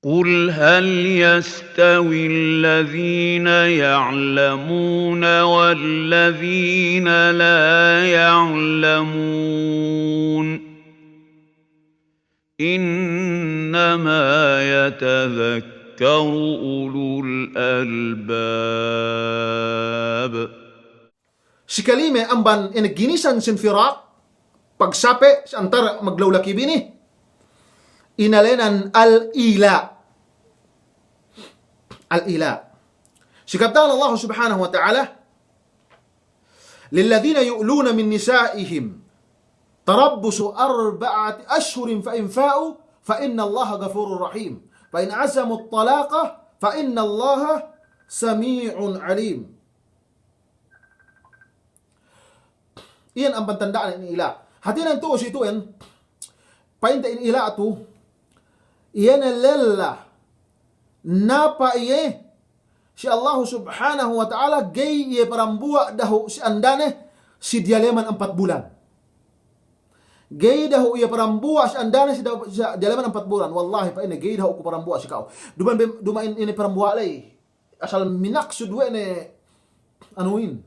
قل هل يستوي الذين يعلمون والذين لا يعلمون إنما يتذكر أولو الألباب. Si kalime amban ginisan sin firak pagsape sa antara maglawlaki bini inalenan al-ila. Al-ila. Sikaptan Allah subhanahu wa ta'ala lilladhina yu'luna min nisa'ihim tarabbusu 4 ashhurin fa in fa'u fa inna Allah ghafurur rahim fa in azamu at-talaqa fa inna Allah sami'un alim. Iyan ang pantandaan ng ila. Hati ng tuos ito yan, painta in ila ito, iyan lalla, napa iye, si Allah subhanahu wa ta'ala, gay iye parambuwa daho si andane, si dialeman 4 bulan. Gay daho iye parambuwa si andane, si dialeman 4 bulan. Wallahi pa ini, gay daho ko parambuwa si kao. Dumain ini parambuwa lay, asal minak sudwe ne, anuin,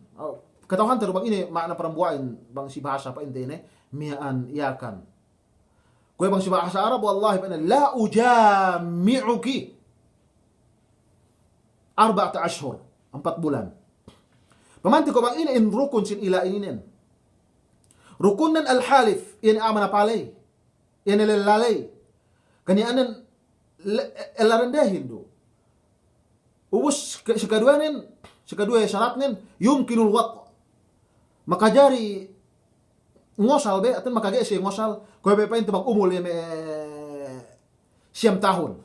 katawahan tayo bang ini makna parambuain bang si bahasa pa hindi miyaan iyakan. Kaya bang si bahasa Arab wallahi pa la ujami'uki 4 ashhur 4 bulan. Pamanti ko bang ini in rukun sin ila ininen. Rukunan al-halif in amana palay. In ilalay. Kanianan elarendahin do. Ubus si kedua syaratnin yumkinul wat makajari ngosal be atin makagay siya ngosal kaya pa ito mag-umul yung siyam tahun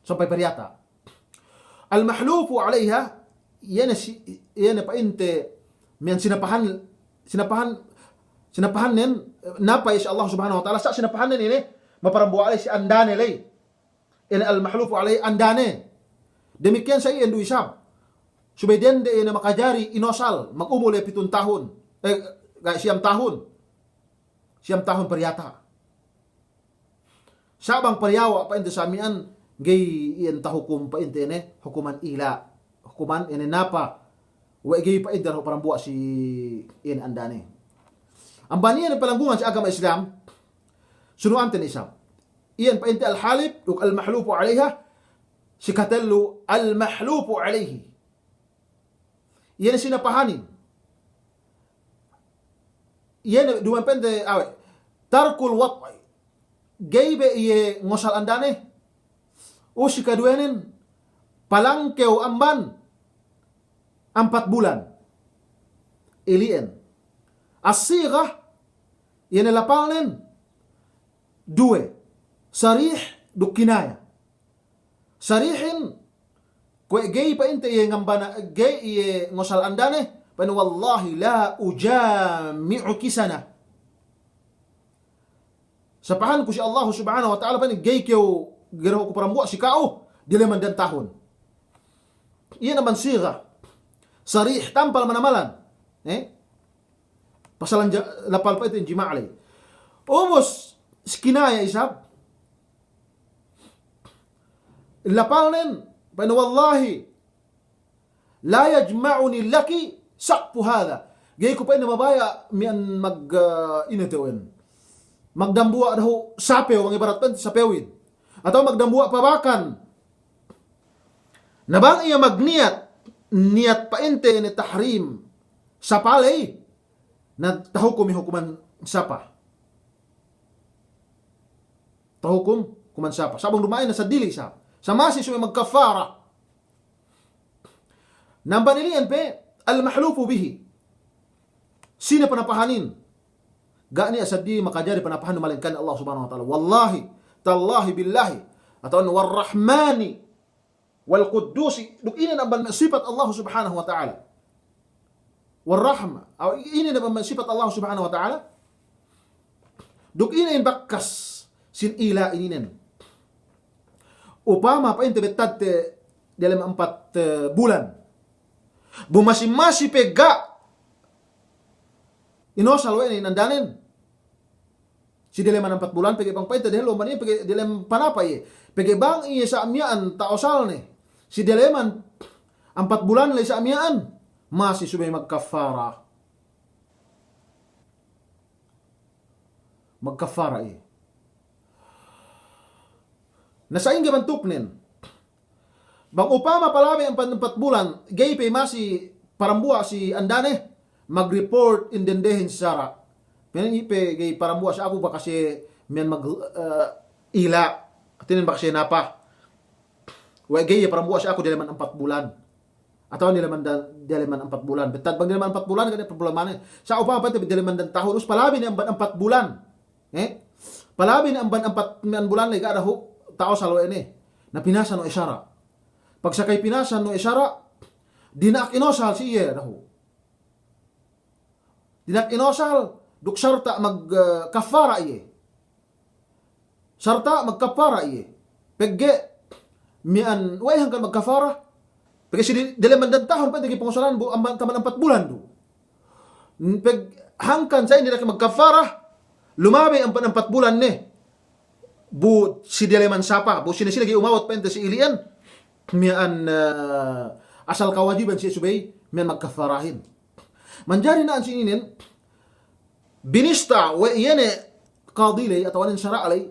sampai pariyata al-mahlufu alayha yan pa inte miyan sinapahan nin napay si Allah subhanahu wa ta'ala sa sinapahan nin ini maparambuwa alay si andane lay yan al-mahlufu alayha andane demikian sa iyan duisab subeden de na makajari inosal mag-umul yung 7 tahun siyam tahun pariyata. Sabang pariyawa pa ito sa amian, gay iyan tahukum pa ito hukuman ila. Hukuman napa. Wa gay pa ito parang buwa si iyan andane. Ang baniyan ng palanggungan sa agama Islam, sunuan tin isam. Iyan pa ito al-halib, al-mahlupu alayha, si katello al-mahlupu alayhi. Iyan sinapahanin. Yan dumapende tarkul wat gaybe iye ngosal andane o si kaduenin palangkew amban 4 bulan ilien as-sigha yan lapangnen 2 sarih dukinaya sarihin kwe gay pa inte iye ngambana gay iye ngosal andane Pan wallahi la ujami'uki sana. Sapahan ko si Allah subhanahu wa ta'ala pan gay kyo giraw ko parambuwa si kao dili man dan tahon. Iyan naman siga. Sarih tampal manamalan. Pasalan lapal pa ito yung jima'alay. Umos skinaya isab. Lapal nin pan wallahi la yajma'uni laki sakpo hada. Gay ko pa ina mabaya mian magdambuwa daw sapew ang ibarat pa sapewin. Atau magdambuwa pabakan. Nabang iya niyat pa ente ni tahrim sa palay na tahukum hukuman sapa. Tahukum kuman sapa. Sabang dumain na sa dili sa masi sumay magkafara. Nambanilian pe al-mahlufu bihi. Sino panapahanin? Gani asadi makajari panapahan malingkan Allah subhanahu wa ta'ala. Wallahi, tallahi billahi, atau warrahmani, wal qudusi. Duk ini naman sifat Allah subhanahu wa ta'ala. Warrahma. Ini naman sifat Allah subhanahu wa ta'ala. Duk ini bakkas sin ila ininen. Upama pa intibetat dalam 4 bulan. Bumasi-masi pega inosal we ni nandanin si dileman 4 bulan pagi bang paita dehelo man pagi dilem panapa ye pagi bang iya sa amyaan taosal ne si dileman 4 bulan lay sa amyaan masih subay magkafara ye nasaing gaban tuknen bang upama palabi ang 4 bulan gay pe masi parambua si andane mag-report in dendehin sara men ipe gay parambua sa ako ba kasi men mag ila atinin ba kasi napa wa gay parambua sa ako dileman 4 bulan atau dileman 4 bulan betad bang dileman 4 bulan kada problema sa upama pa dileman dan tahun us palabi ni ang 4 bulan palabi ni ang 4 bulan lay kada ho tao salo ini na pinasa no isara pag sakay pinasan no isara dinak inosal siya daho dinak inosal duk sarta mag kafara iye sarta mag kafara iye pegge mian way hanggang mag kafara pegge si dileman dan tahun pa digi pengusalan bu amban taman 4 bulan do peg hangkan sa hindi mag kafara lumabi ang 4 bulan ne bu si dileman sapa bu sila gi umawat pa si ilian mian asal kawajiban si subay mian magkafarahin manjari na ang sininin binista wa iyane qadilay atau anin syara alay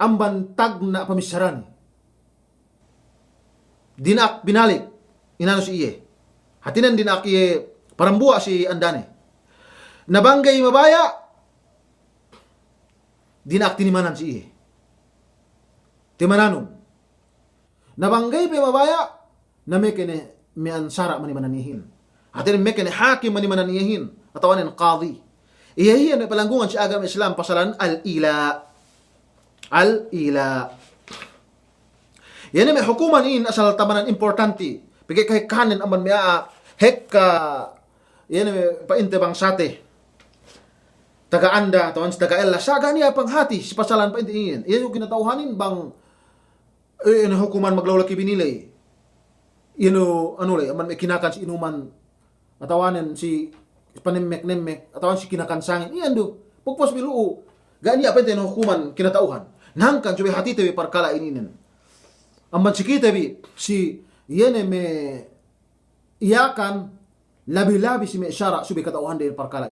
ang bantag na pamisaran dinak binalik inano si iye hatinan dinak iye parambua si andane nabanggay mabaya dinak tinimanan si iye timananong nabanggay pa mabaya na mekene mian sara manimananihin atin mekene hakim manimananihin atawanin qadi iyahiyan na palanggungan si agama Islam pasalan al-ila yan may hukuman in asal tamanan importante pagay kay kanin aman mea hekka yan may painte bang sate taga-anda tawan sa taga-ella saga niya panghati si pasalan painte iyan iyan yung kinatauhanin bang hukuman maglawlaki binilay ano lay aman may kinakan si inuman atawanan si panimmek atawan si kinakan sangin iyan do pagpos biluo gani apa ito hukuman kinatauhan nangkan subay hati tabi parkala ininin amban si kita bi si iyan me iyakan labi-labi si may isyara subay katauhan din parkala